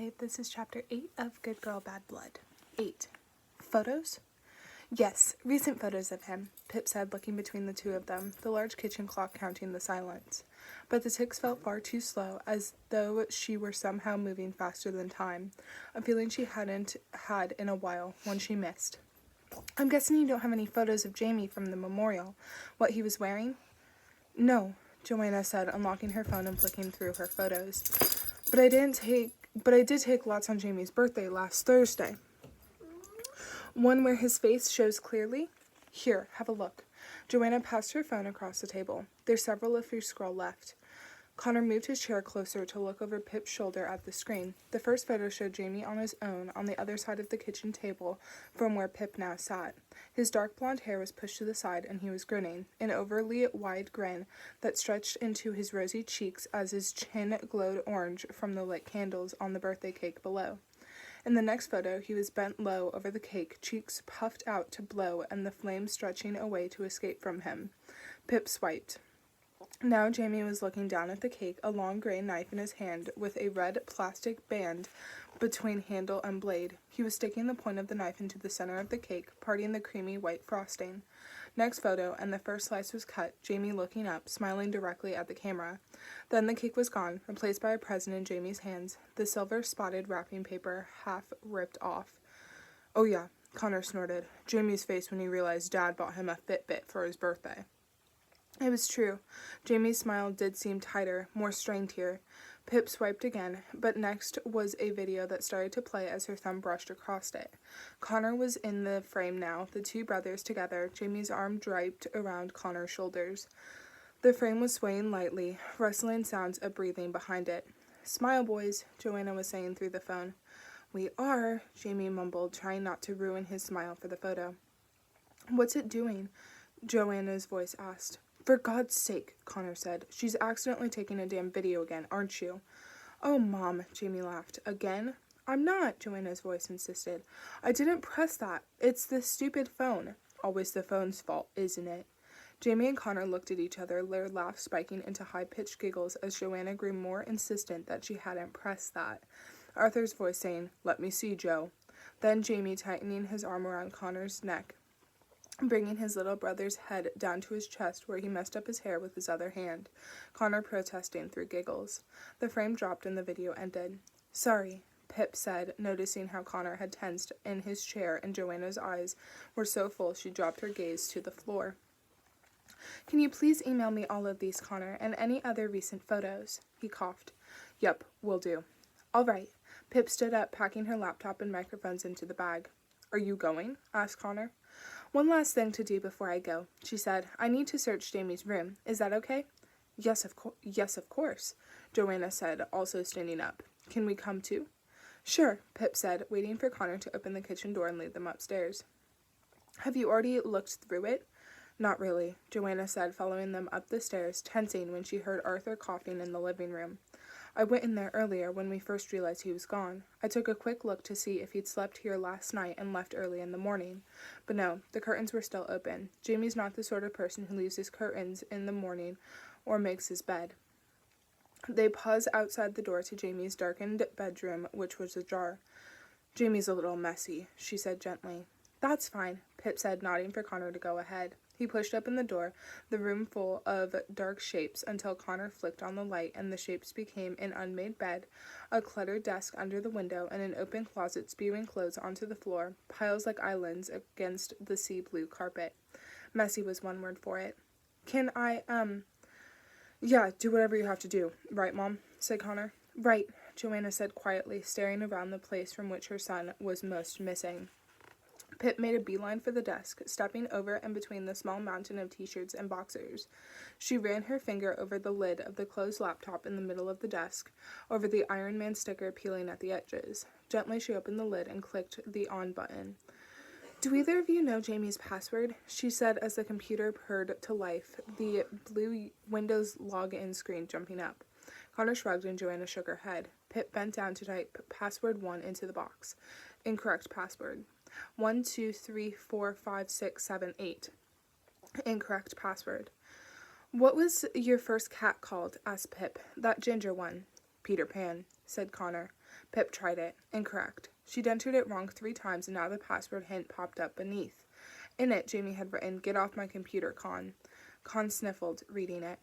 Okay, this is chapter 8 of Good Girl, Bad Blood. 8. Photos? Yes, recent photos of him, Pip said, looking between the two of them, the large kitchen clock counting the silence. But the ticks felt far too slow, as though she were somehow moving faster than time, a feeling she hadn't had in a while, one she missed. I'm guessing you don't have any photos of Jamie from the memorial. What he was wearing? No, Joanna said, unlocking her phone and flicking through her photos. But I did take lots on Jamie's birthday last Thursday. One where his face shows clearly? Here, have a look. Joanna passed her phone across the table. There's several if you scroll left. Connor moved his chair closer to look over Pip's shoulder at the screen. The first photo showed Jamie on his own on the other side of the kitchen table from where Pip now sat. His dark blonde hair was pushed to the side and he was grinning, an overly wide grin that stretched into his rosy cheeks as his chin glowed orange from the lit candles on the birthday cake below. In the next photo, he was bent low over the cake, cheeks puffed out to blow and the flame stretching away to escape from him. Pip swiped. Now Jamie was looking down at the cake, a long gray knife in his hand with a red plastic band between handle and blade. He was sticking the point of the knife into the center of the cake, parting the creamy white frosting. Next photo, and the first slice was cut, Jamie looking up, smiling directly at the camera. Then the cake was gone, replaced by a present in Jamie's hands, the silver-spotted wrapping paper half ripped off. Oh yeah, Connor snorted, Jamie's face when he realized Dad bought him a Fitbit for his birthday. It was true. Jamie's smile did seem tighter, more strained here. Pip swiped again, but next was a video that started to play as her thumb brushed across it. Connor was in the frame now, the two brothers together, Jamie's arm draped around Connor's shoulders. The frame was swaying lightly, rustling sounds of breathing behind it. Smile, boys, Joanna was saying through the phone. We are, Jamie mumbled, trying not to ruin his smile for the photo. What's it doing? Joanna's voice asked. For God's sake, Connor said. She's accidentally taking a damn video again, aren't you? Oh, Mom, Jamie laughed. Again? I'm not, Joanna's voice insisted. I didn't press that. It's this stupid phone. Always the phone's fault, isn't it? Jamie and Connor looked at each other, their laughs spiking into high-pitched giggles as Joanna grew more insistent that she hadn't pressed that. Arthur's voice saying, Let me see, Joe. Then Jamie tightening his arm around Connor's neck, bringing his little brother's head down to his chest where he messed up his hair with his other hand, Connor protesting through giggles. The frame dropped and the video ended. Sorry, Pip said, noticing how Connor had tensed in his chair and Joanna's eyes were so full she dropped her gaze to the floor. Can you please email me all of these, Connor, and any other recent photos? He coughed. Yep, will do. All right. Pip stood up, packing her laptop and microphones into the bag. Are you going? Asked Connor. One last thing to do before I go, she said. I need to search Jamie's room. Is that okay? Yes, of course, Joanna said, also standing up. Can we come too? Sure, Pip said, waiting for Connor to open the kitchen door and lead them upstairs. Have you already looked through it? Not really, Joanna said, following them up the stairs, tensing when she heard Arthur coughing in the living room. I went in there earlier when we first realized he was gone. I took a quick look to see if he'd slept here last night and left early in the morning. But no, the curtains were still open. Jamie's not the sort of person who leaves his curtains in the morning or makes his bed. They paused outside the door to Jamie's darkened bedroom, which was ajar. Jamie's a little messy, she said gently. That's fine, Pip said, nodding for Connor to go ahead. He pushed open the door, the room full of dark shapes, until Connor flicked on the light and the shapes became an unmade bed, a cluttered desk under the window, and an open closet spewing clothes onto the floor, piles like islands against the sea blue carpet. Messy was one word for it. Can I, yeah, do whatever you have to do. Right, Mom? Said Connor. Right, Joanna said quietly, staring around the place from which her son was most missing. Pip made a beeline for the desk, stepping over and between the small mountain of t-shirts and boxers. She ran her finger over the lid of the closed laptop in the middle of the desk, over the Iron Man sticker peeling at the edges. Gently she opened the lid and clicked the on button. Do either of you know Jamie's password? She said as the computer purred to life, the blue Windows login screen jumping up. Connor shrugged and Joanna shook her head. Pip bent down to type password 1 into the box. Incorrect password. 1, 2, 3, 4, 5, 6, 7, 8. Incorrect password. What was your first cat called? Asked Pip. That ginger one. Peter Pan, said Connor. Pip tried it. Incorrect. She'd entered it wrong 3 times, and now the password hint popped up beneath. In it, Jamie had written, "Get off my computer, Con." Con sniffled, reading it.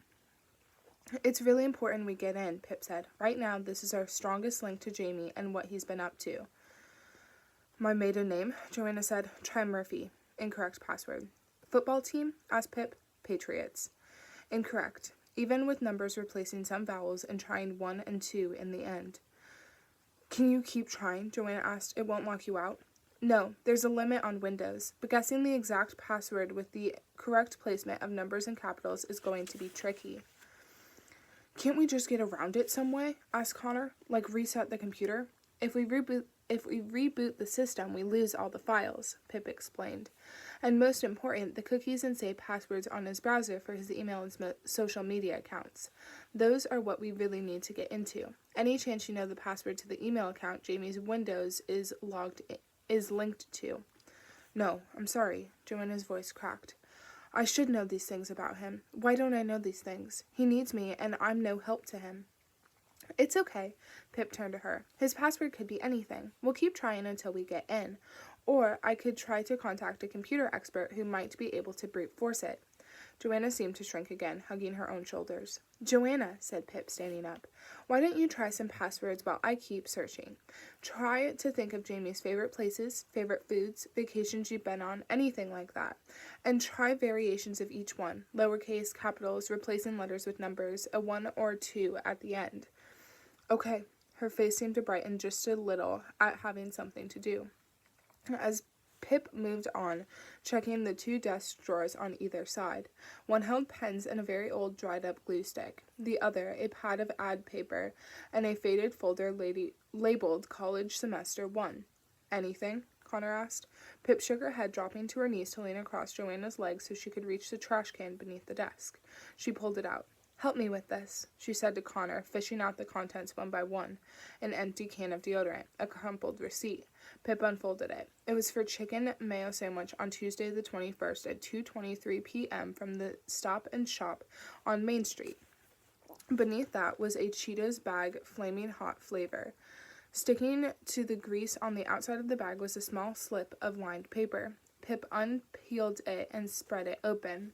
"It's really important we get in," Pip said. "Right now, this is our strongest link to Jamie and what he's been up to." "My maiden name," Joanna said. "Try Murphy." Incorrect password. "Football team?" asked Pip. "Patriots." Incorrect. Even with numbers replacing some vowels and trying 1 and 2 in the end. "Can you keep trying?" Joanna asked. "It won't lock you out?" "No, there's a limit on Windows, but guessing the exact password with the correct placement of numbers and capitals is going to be tricky." "Can't we just get around it some way?" asked Connor. "Like reset the computer?" If we reboot the system, we lose all the files," Pip explained. "And most important, the cookies and saved passwords on his browser for his email and social media accounts. Those are what we really need to get into. Any chance you know the password to the email account Jamie's Windows is linked to?" "No, I'm sorry." Joanna's voice cracked. "I should know these things about him. Why don't I know these things? He needs me, and I'm no help to him." "It's okay." Pip turned to her. "His password could be anything. We'll keep trying until we get in. Or I could try to contact a computer expert who might be able to brute force it." Joanna seemed to shrink again, hugging her own shoulders. "Joanna," said Pip, standing up, "why don't you try some passwords while I keep searching? Try to think of Jamie's favorite places, favorite foods, vacations you've been on, anything like that. And try variations of each one, lowercase, capitals, replacing letters with numbers, a 1 or 2 at the end." "Okay." Her face seemed to brighten just a little at having something to do. As Pip moved on, checking the 2 desk drawers on either side. One held pens and a very old dried-up glue stick. The other, a pad of ad paper and a faded folder labeled College Semester 1. "Anything?" Connor asked. Pip shook her head, dropping to her knees to lean across Joanna's legs so she could reach the trash can beneath the desk. She pulled it out. "Help me with this," she said to Connor, fishing out the contents one by one. An empty can of deodorant, a crumpled receipt. Pip unfolded it. It was for chicken mayo sandwich on Tuesday the 21st at 2:23 p.m. from the Stop and Shop on Main Street. Beneath that was a Cheetos bag flaming hot flavor. Sticking to the grease on the outside of the bag was a small slip of lined paper. Pip unpeeled it and spread it open.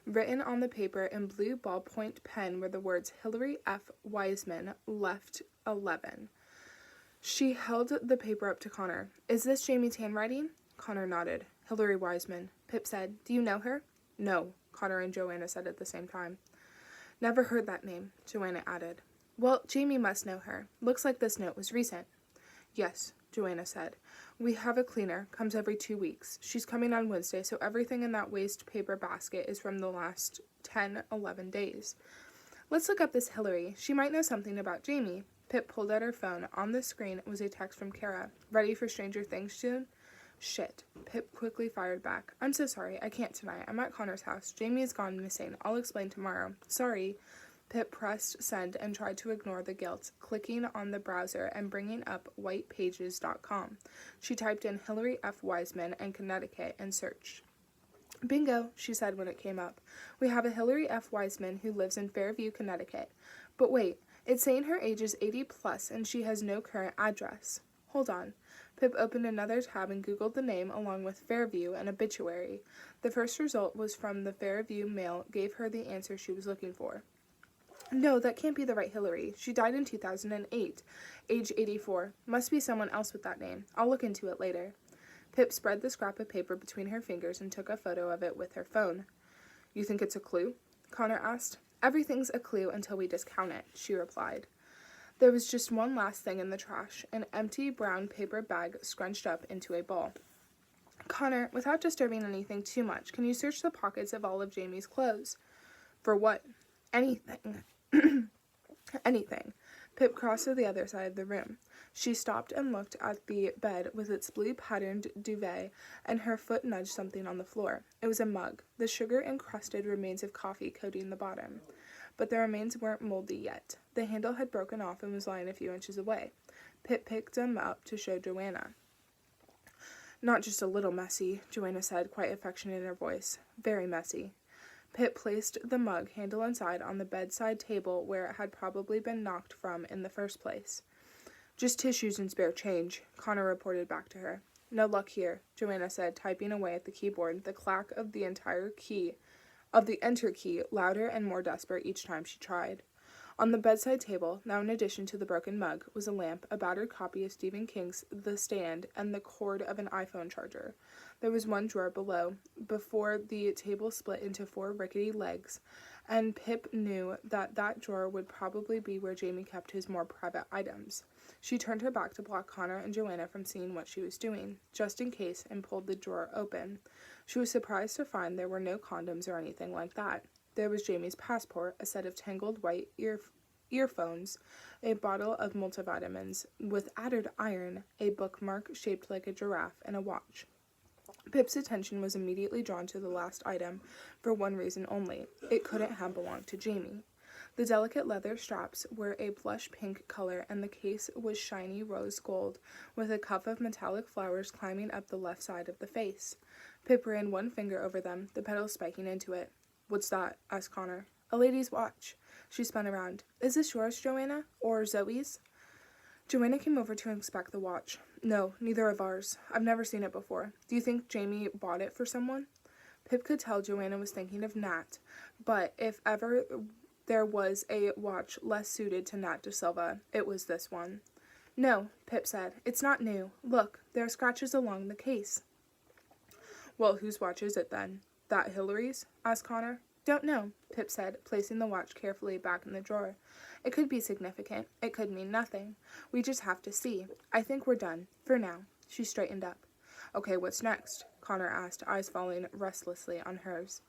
Written on the paper in blue ballpoint pen were the words Hillary F. Wiseman, left 11. She held the paper up to Connor. "Is this Jamie's handwriting?" Connor nodded. "Hillary Wiseman." Pip said. "Do you know her?" "No," Connor and Joanna said at the same time. "Never heard that name," Joanna added. "Well, Jamie must know her. Looks like this note was recent." "Yes," Joanna said. "We have a cleaner, comes every 2 weeks. She's coming on Wednesday, so everything in that waste paper basket is from the last 10-11 days. Let's look up this Hillary. She might know something about Jamie." Pip pulled out her phone. On the screen was a text from Kara. "Ready for Stranger Things soon?" "Shit." Pip quickly fired back. "I'm so sorry. I can't tonight. I'm at Connor's house. Jamie has gone missing. I'll explain tomorrow." "Sorry." Pip pressed send and tried to ignore the guilt, clicking on the browser and bringing up whitepages.com. She typed in Hillary F. Wiseman and Connecticut and searched. "Bingo," she said when it came up. "We have a Hillary F. Wiseman who lives in Fairview, Connecticut. But wait, it's saying her age is 80 plus and she has no current address. Hold on." Pip opened another tab and Googled the name along with Fairview and obituary. The first result was from the Fairview Mail, gave her the answer she was looking for. "No, that can't be the right Hillary. She died in 2008, age 84. Must be someone else with that name. I'll look into it later." Pip spread the scrap of paper between her fingers and took a photo of it with her phone. "You think it's a clue?" Connor asked. "Everything's a clue until we discount it," she replied. There was just one last thing in the trash, an empty brown paper bag scrunched up into a ball. "Connor, without disturbing anything too much, can you search the pockets of all of Jamie's clothes?" "For what?" "Anything." "Anything." Pip crossed to the other side of the room. She stopped and looked at the bed with its blue-patterned duvet, and her foot nudged something on the floor. It was a mug, the sugar-encrusted remains of coffee coating the bottom. But the remains weren't moldy yet. The handle had broken off and was lying a few inches away. Pip picked them up to show Joanna. "Not just a little messy," Joanna said, quite affectionate in her voice. "Very messy." Pip placed the mug handle inside on the bedside table where it had probably been knocked from in the first place. Just tissues and spare change, Connor reported back to her. No luck here, Joanna said, typing away at the keyboard, the clack of the enter key louder and more desperate each time she tried. On the bedside table, now in addition to the broken mug, was a lamp, a battered copy of Stephen King's The Stand, and the cord of an iPhone charger. There was one drawer below, before the table split into 4 rickety legs, and Pip knew that that drawer would probably be where Jamie kept his more private items. She turned her back to block Connor and Joanna from seeing what she was doing, just in case, and pulled the drawer open. She was surprised to find there were no condoms or anything like that. There was Jamie's passport, a set of tangled white earphones, a bottle of multivitamins with added iron, a bookmark shaped like a giraffe, and a watch. Pip's attention was immediately drawn to the last item for one reason only. It couldn't have belonged to Jamie. The delicate leather straps were a blush pink color, and the case was shiny rose gold, with a cuff of metallic flowers climbing up the left side of the face. Pip ran one finger over them, the petals spiking into it. "What's that?" asked Connor. "A lady's watch." She spun around. "Is this yours, Joanna? Or Zoe's?" Joanna came over to inspect the watch. "No, neither of ours. I've never seen it before. Do you think Jamie bought it for someone?" Pip could tell Joanna was thinking of Nat, but if ever there was a watch less suited to Nat De Silva, it was this one. "No," Pip said. "It's not new. Look, there are scratches along the case." "Well, whose watch is it then? That Hillary's?" asked Connor. "Don't know," Pip said, placing the watch carefully back in the drawer. "It could be significant. It could mean nothing. We just have to see. I think we're done. For now." She straightened up. "Okay, what's next?" Connor asked, eyes falling restlessly on hers.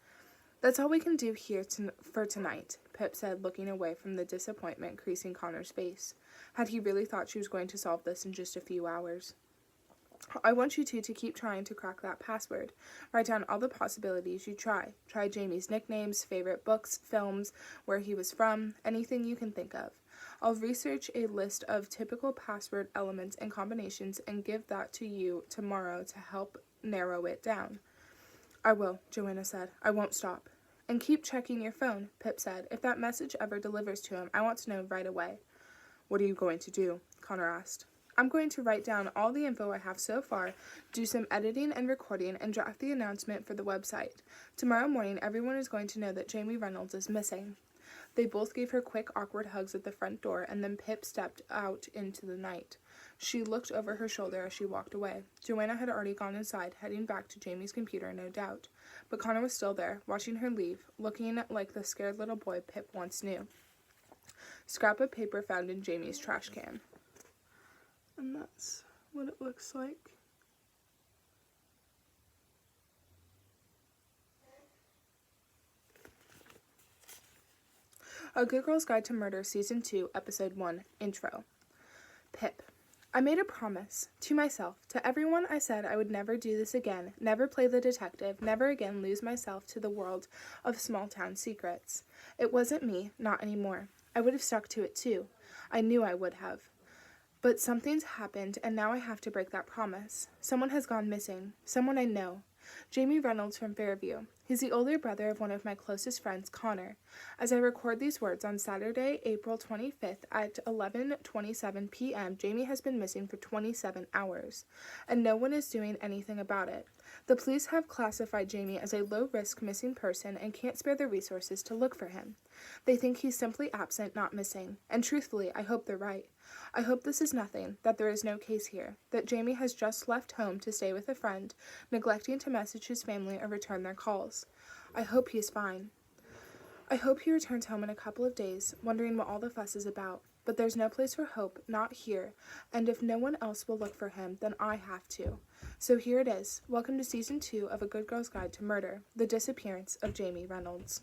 "That's all we can do here for tonight," Pip said, looking away from the disappointment creasing Connor's face. Had he really thought she was going to solve this in just a few hours? "I want you two to keep trying to crack that password. Write down all the possibilities you try. Try Jamie's nicknames, favorite books, films, where he was from, anything you can think of. I'll research a list of typical password elements and combinations and give that to you tomorrow to help narrow it down." "I will," Joanna said. "I won't stop." "And keep checking your phone," Pip said. "If that message ever delivers to him, I want to know right away." "What are you going to do?" Connor asked. "I'm going to write down all the info I have so far, do some editing and recording, and draft the announcement for the website. Tomorrow morning, everyone is going to know that Jamie Reynolds is missing." They both gave her quick, awkward hugs at the front door, and then Pip stepped out into the night. She looked over her shoulder as she walked away. Joanna had already gone inside, heading back to Jamie's computer, no doubt. But Connor was still there, watching her leave, looking like the scared little boy Pip once knew. Scrap of paper found in Jamie's trash can. And that's what it looks like. A Good Girl's Guide to Murder, Season 2, Episode 1, Intro. Pip. I made a promise, to myself, to everyone I said I would never do this again, never play the detective, never again lose myself to the world of small-town secrets. It wasn't me, not anymore. I would have stuck to it too. I knew I would have. But something's happened, and now I have to break that promise. Someone has gone missing. Someone I know. Jamie Reynolds from Fairview. He's the older brother of one of my closest friends, Connor. As I record these words on Saturday, April 25th at 11:27 p.m., Jamie has been missing for 27 hours, and no one is doing anything about it. The police have classified Jamie as a low-risk missing person and can't spare the resources to look for him. They think he's simply absent, not missing, and truthfully, I hope they're right. I hope this is nothing, that there is no case here, that Jamie has just left home to stay with a friend, neglecting to message his family or return their calls. I hope he is fine. I hope he returns home in a couple of days, wondering what all the fuss is about. But there's no place for hope, not here, and if no one else will look for him, then I have to. So here it is. Welcome to Season 2 of A Good Girl's Guide to Murder, The Disappearance of Jamie Reynolds.